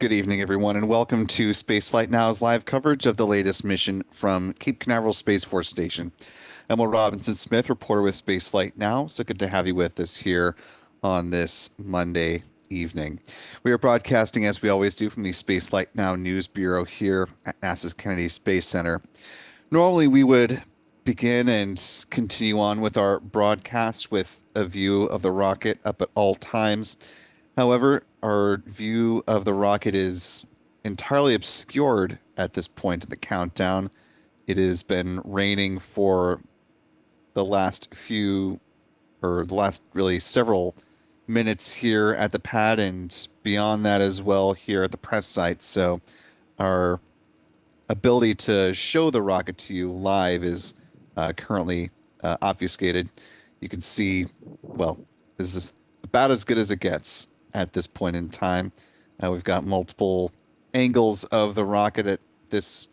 Good evening, everyone, and welcome to Spaceflight Now's live coverage of the latest mission from Cape Canaveral Space Force Station. I'm Will Robinson Smith, reporter with Spaceflight Now. So good to have you with us here on this Monday evening. We are broadcasting, as we always do, from the Spaceflight Now News Bureau here at NASA's Kennedy Space Center. Normally, we would begin and continue on with our broadcast with a view of the rocket up at all times. However, our view of the rocket is entirely obscured at this point in the countdown. It has been raining for the last few, or the last really several minutes here at the pad and beyond that as well here at the press site. So our ability to show the rocket to you live is currently obfuscated. You can see, well, this is about as good as it gets at this point in time. We've got multiple angles of the rocket at this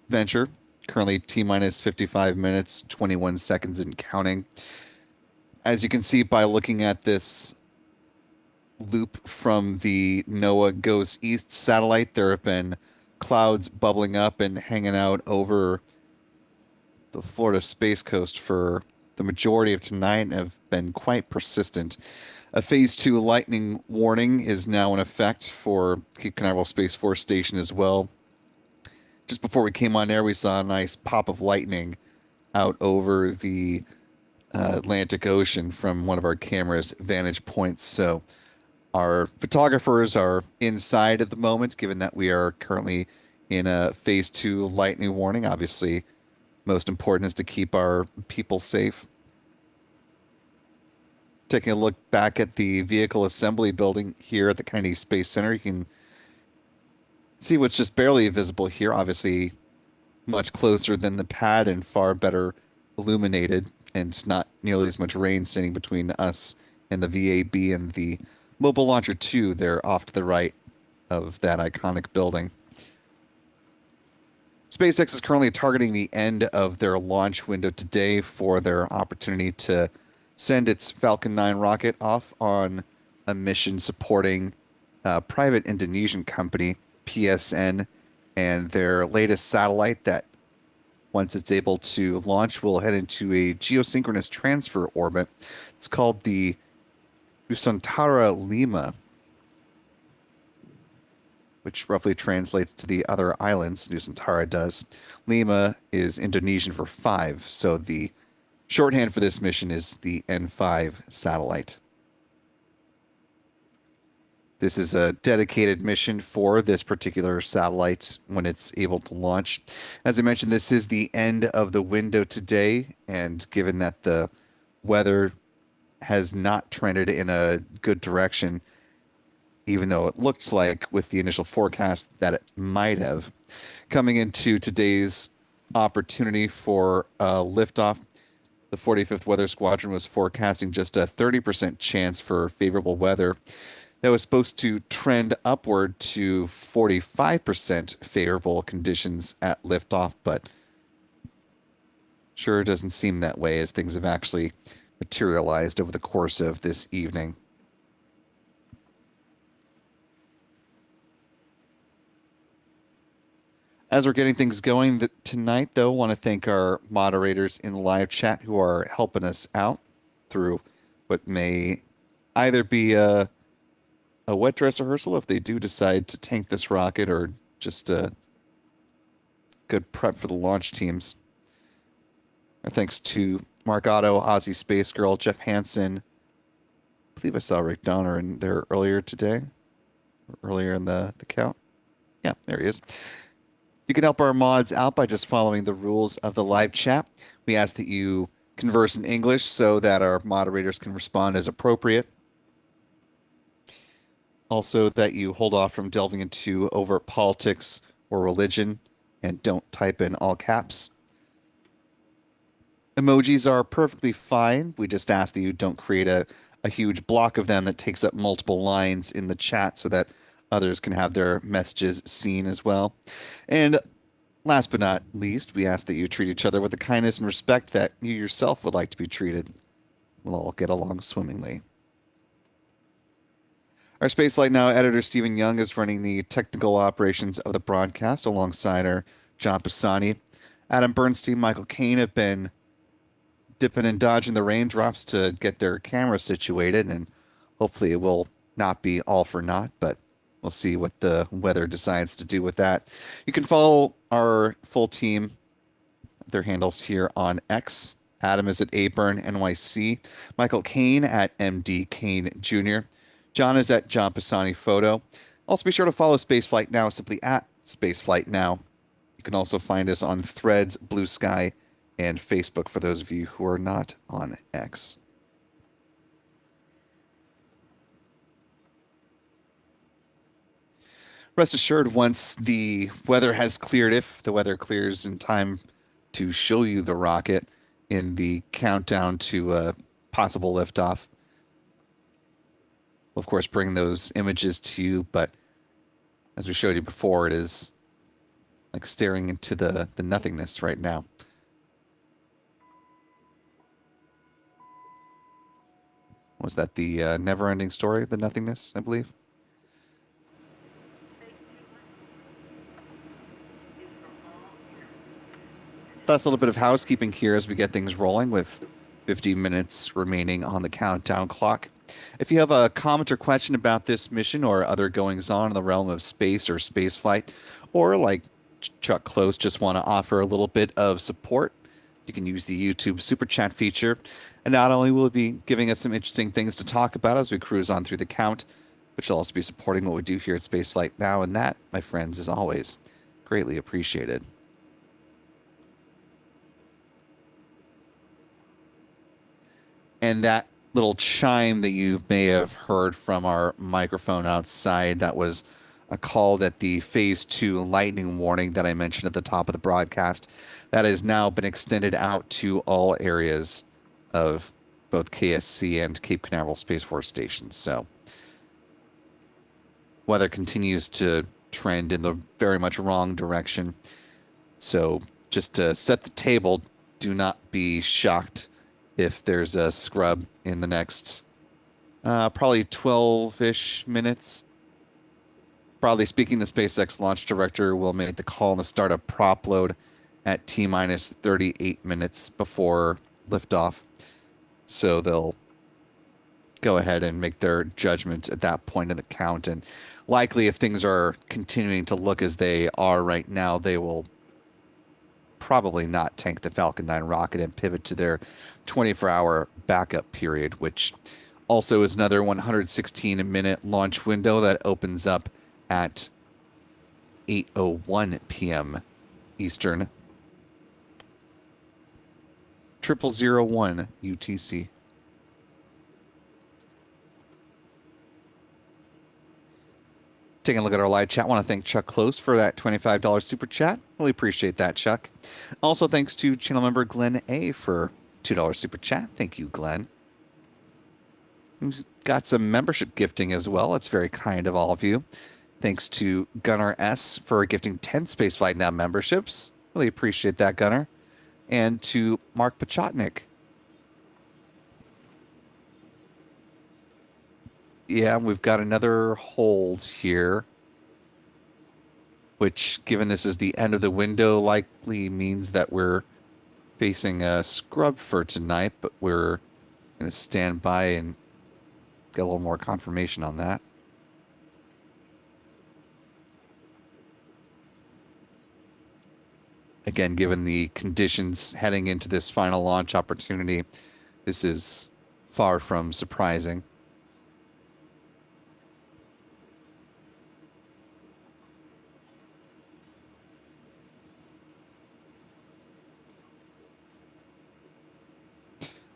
venture. Currently T minus 55 minutes, 21 seconds and counting. As you can see by looking at this loop from the NOAA Goes East satellite, there have been clouds bubbling up and hanging out over the Florida Space Coast for the majority of tonight and have been quite persistent. A Phase 2 lightning warning is now in effect for Cape Canaveral Space Force Station as well. Just before we came on air, we saw a nice pop of lightning out over the Atlantic Ocean from one of our camera's vantage points. So our photographers are inside at the moment, given that we are currently in a Phase 2 lightning warning. Obviously, most important is to keep our people safe. Taking a look back at the vehicle assembly building here at the Kennedy Space Center, you can see what's just barely visible here. Obviously, much closer than the pad and far better illuminated, and not nearly as much rain standing between us and the VAB and the Mobile Launcher 2 there off to the right of that iconic building. SpaceX is currently targeting the end of their launch window today for their opportunity to send its Falcon 9 rocket off on a mission supporting a private Indonesian company, PSN, and their latest satellite that, once it's able to launch, will head into a geosynchronous transfer orbit. It's called the Nusantara Lima, which roughly translates to the other islands. Nusantara does. Lima is Indonesian for 5, so the shorthand for this mission is the N5 satellite. This is a dedicated mission for this particular satellite when it's able to launch. As I mentioned, this is the end of the window today, and given that the weather has not trended in a good direction, even though it looks like with the initial forecast that it might have, coming into today's opportunity for liftoff, the 45th Weather Squadron was forecasting just a 30% chance for favorable weather. That was supposed to trend upward to 45% favorable conditions at liftoff, but sure doesn't seem that way as things have actually materialized over the course of this evening. As we're getting things going tonight, though, I want to thank our moderators in the live chat who are helping us out through what may either be a wet dress rehearsal if they do decide to tank this rocket, or just a good prep for the launch teams. Our thanks to Mark Otto, Aussie Space Girl, Jeff Hansen. I believe I saw Rick Donner in there earlier today, or earlier in the count. Yeah, there he is. You can help our mods out by just following the rules of the live chat. We ask that you converse in English so that our moderators can respond as appropriate. Also, that you hold off from delving into overt politics or religion and don't type in all caps. Emojis are perfectly fine. We just ask that you don't create a huge block of them that takes up multiple lines in the chat so that others can have their messages seen as well. And last but not least, we ask that you treat each other with the kindness and respect that you yourself would like to be treated. We'll all get along swimmingly. Our Spaceflight Now editor, Stephen Young, is running the technical operations of the broadcast alongside our John Pisani. Adam Bernstein, Michael Kane have been dipping and dodging the raindrops to get their camera situated, and hopefully it will not be all for naught, but we'll see what the weather decides to do with that. You can follow our full team, their handles here on X. Adam is at Aburn NYC, Michael Kane at MD Kane Jr., John is at John Pisani Photo. Also, be sure to follow Spaceflight Now simply at Spaceflight Now. You can also find us on Threads, Blue Sky, and Facebook for those of you who are not on X. Rest assured, once the weather has cleared, if the weather clears in time to show you the rocket in the countdown to possible liftoff, we'll of course bring those images to you, but as we showed you before, it is like staring into the nothingness right now. Was that the never-ending story, the nothingness, I believe? That's a little bit of housekeeping here as we get things rolling with 50 minutes remaining on the countdown clock. If you have a comment or question about this mission or other goings-on in the realm of space or spaceflight, or like Chuck Close just want to offer a little bit of support, you can use the YouTube Super Chat feature. And not only will it be giving us some interesting things to talk about as we cruise on through the count, but you'll also be supporting what we do here at Spaceflight Now, and that, my friends, is always greatly appreciated. And that little chime that you may have heard from our microphone outside, that was a call that the Phase 2 lightning warning that I mentioned at the top of the broadcast, that has now been extended out to all areas of both KSC and Cape Canaveral Space Force stations. So weather continues to trend in the very much wrong direction. So just to set the table, do not be shocked if there's a scrub in the next probably 12-ish minutes. Broadly speaking, the SpaceX launch director will make the call on the start of prop load at T-minus 38 minutes before liftoff. So they'll go ahead and make their judgment at that point in the count. And likely, if things are continuing to look as they are right now, they will probably not tank the Falcon 9 rocket and pivot to their 24-hour backup period, which also is another 116-minute launch window that opens up at 8:01 p.m. Eastern. 0001 UTC. Taking a look at our live chat, I want to thank Chuck Close for that $25 super chat. Really appreciate that, Chuck. Also, thanks to channel member Glenn A for $2 super chat. Thank you, Glenn. We've got some membership gifting as well. It's very kind of all of you. Thanks to Gunnar S for gifting 10 Spaceflight Now memberships. Really appreciate that, Gunnar. And to Mark Pachotnik. Yeah, we've got another hold here, which, given this is the end of the window, likely means that we're facing a scrub for tonight, but we're going to stand by and get a little more confirmation on that. Again, given the conditions heading into this final launch opportunity, this is far from surprising.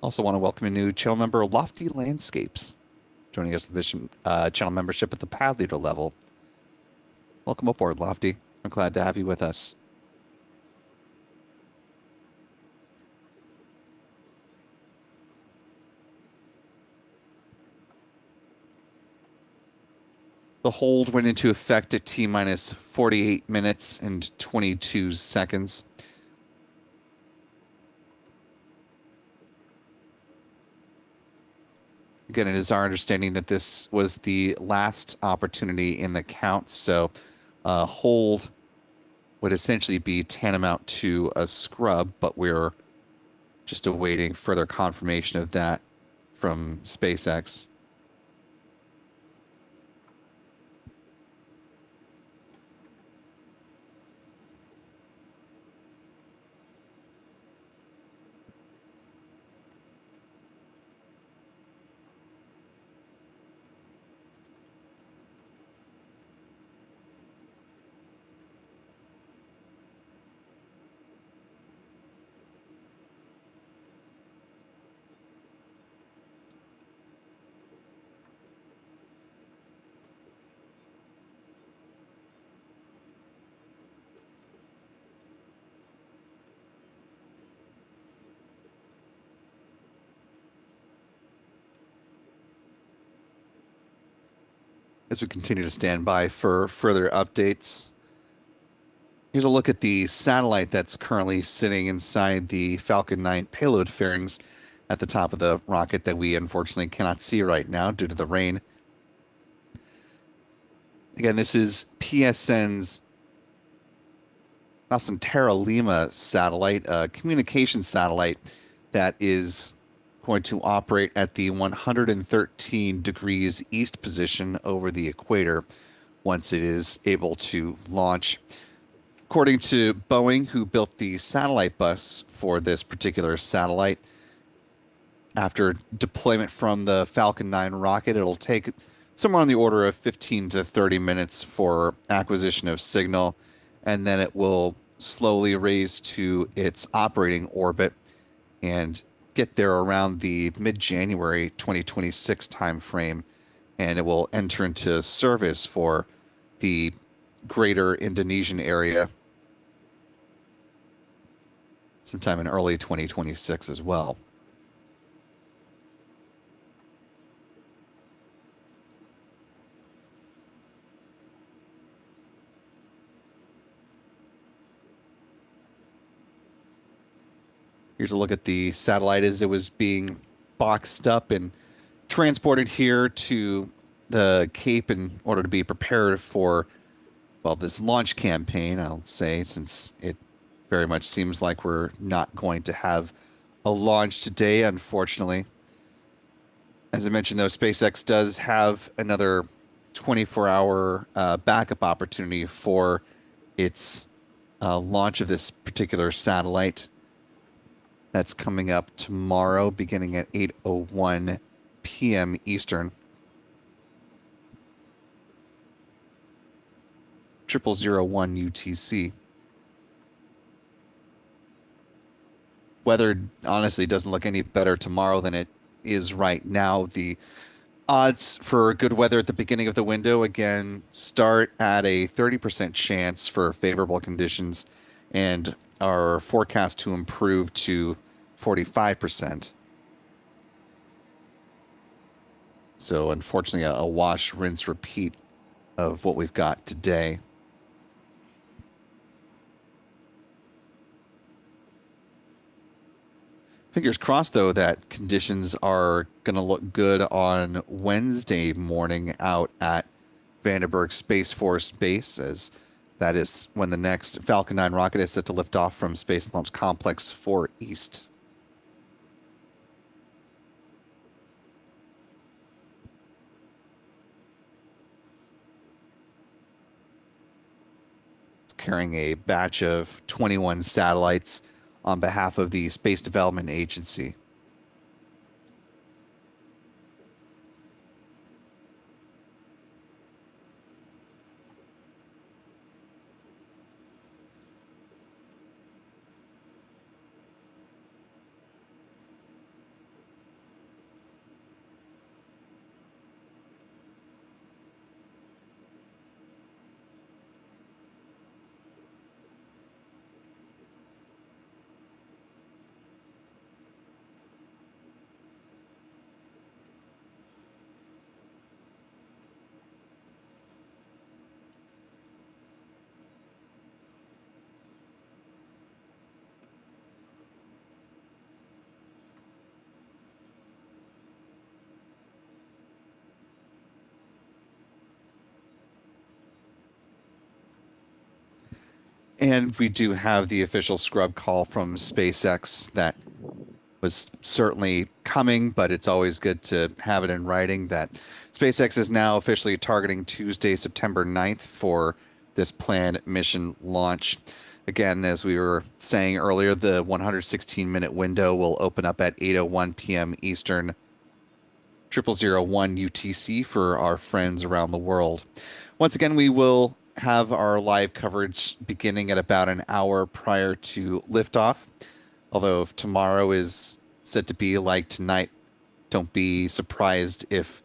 Also want to welcome a new channel member, Lofty Landscapes, joining us with the channel membership at the pad leader level. Welcome aboard, Lofty. I'm glad to have you with us. The hold went into effect at T-minus 48 minutes and 22 seconds. Again, it is our understanding that this was the last opportunity in the count, so hold would essentially be tantamount to a scrub, but we're just awaiting further confirmation of that from SpaceX. As we continue to stand by for further updates. Here's a look at the satellite that's currently sitting inside the Falcon 9 payload fairings at the top of the rocket that we unfortunately cannot see right now due to the rain. Again, this is PSN's Nusantara Lima satellite, a communication satellite that is going to operate at the 113 degrees east position over the equator once it is able to launch. According to Boeing, who built the satellite bus for this particular satellite, after deployment from the Falcon 9 rocket, it'll take somewhere on the order of 15 to 30 minutes for acquisition of signal, and then it will slowly raise to its operating orbit and get there around the mid-January 2026 timeframe, and it will enter into service for the greater Indonesian area sometime in early 2026 as well. Here's a look at the satellite as it was being boxed up and transported here to the Cape in order to be prepared for, well, this launch campaign, I'll say, since it very much seems like we're not going to have a launch today, unfortunately. As I mentioned, though, SpaceX does have another 24-hour backup opportunity for its launch of this particular satellite. That's coming up tomorrow, beginning at 8:01 p.m. Eastern. 0001 UTC. Weather honestly doesn't look any better tomorrow than it is right now. The odds for good weather at the beginning of the window again start at a 30% chance for favorable conditions and are forecast to improve to 45%. So unfortunately, a wash, rinse, repeat of what we've got today. Fingers crossed, though, that conditions are going to look good on Wednesday morning out at Vandenberg Space Force Base, as that is when the next Falcon 9 rocket is set to lift off from Space Launch Complex 4 East. It's carrying a batch of 21 satellites on behalf of the Space Development Agency. And we do have the official scrub call from SpaceX that was certainly coming, but it's always good to have it in writing that SpaceX is now officially targeting Tuesday, September 9th for this planned mission launch. Again, as we were saying earlier, the 116-minute window will open up at 8:01 p.m. Eastern, 0001 UTC for our friends around the world. Once again, we will have our live coverage beginning at about an hour prior to liftoff. Although if tomorrow is said to be like tonight, don't be surprised if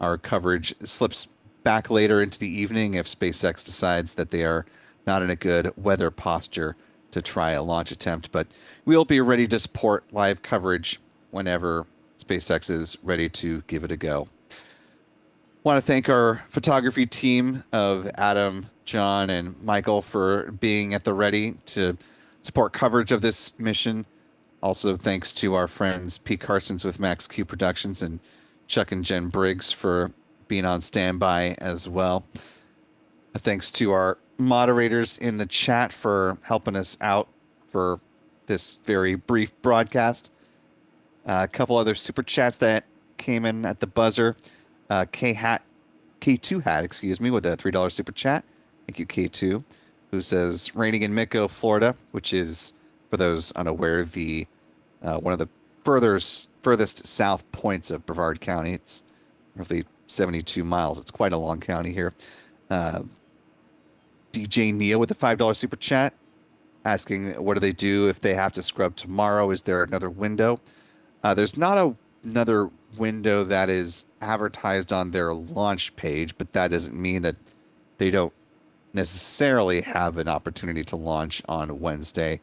our coverage slips back later into the evening if SpaceX decides that they are not in a good weather posture to try a launch attempt. But we'll be ready to support live coverage whenever SpaceX is ready to give it a go. Want to thank our photography team of Adam, John, and Michael for being at the ready to support coverage of this mission. Also, thanks to our friends Pete Carsons with Max Q Productions and Chuck and Jen Briggs for being on standby as well. Thanks to our moderators in the chat for helping us out for this very brief broadcast. A couple other super chats that came in at the buzzer. K2 Hat, excuse me, with a $3 super chat. Thank you, K2, who says raining in Mico, Florida, which is, for those unaware, the one of the furthest south points of Brevard County. It's roughly 72 miles. It's quite a long county here. DJ Neo with a $5 super chat, asking what do they do if they have to scrub tomorrow? Is there another window? There's not another window that is advertised on their launch page, but that doesn't mean that they don't necessarily have an opportunity to launch on Wednesday.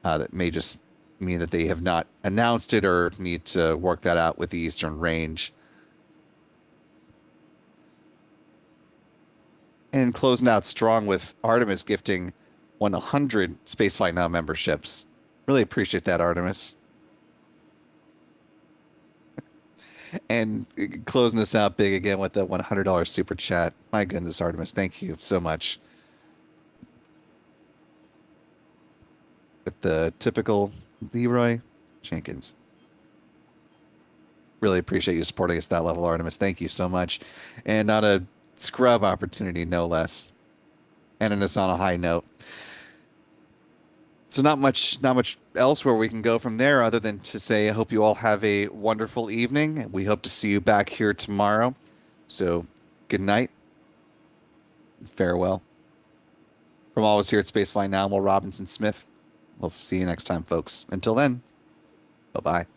That may just mean that they have not announced it or need to work that out with the Eastern Range. And closing out strong with Artemis gifting 100 Spaceflight Now memberships. Really appreciate that, Artemis. And closing us out big again with the $100 super chat. My goodness, Artemis, thank you so much. With the typical Leroy Jenkins. Really appreciate you supporting us at that level, Artemis. Thank you so much. And on a scrub opportunity, no less. Ending us on a high note. So not much else where we can go from there other than to say I hope you all have a wonderful evening. We hope to see you back here tomorrow. So good night. Farewell. From all of us here at Spaceflight Now, I'm Will Robinson Smith. We'll see you next time, folks. Until then, bye-bye.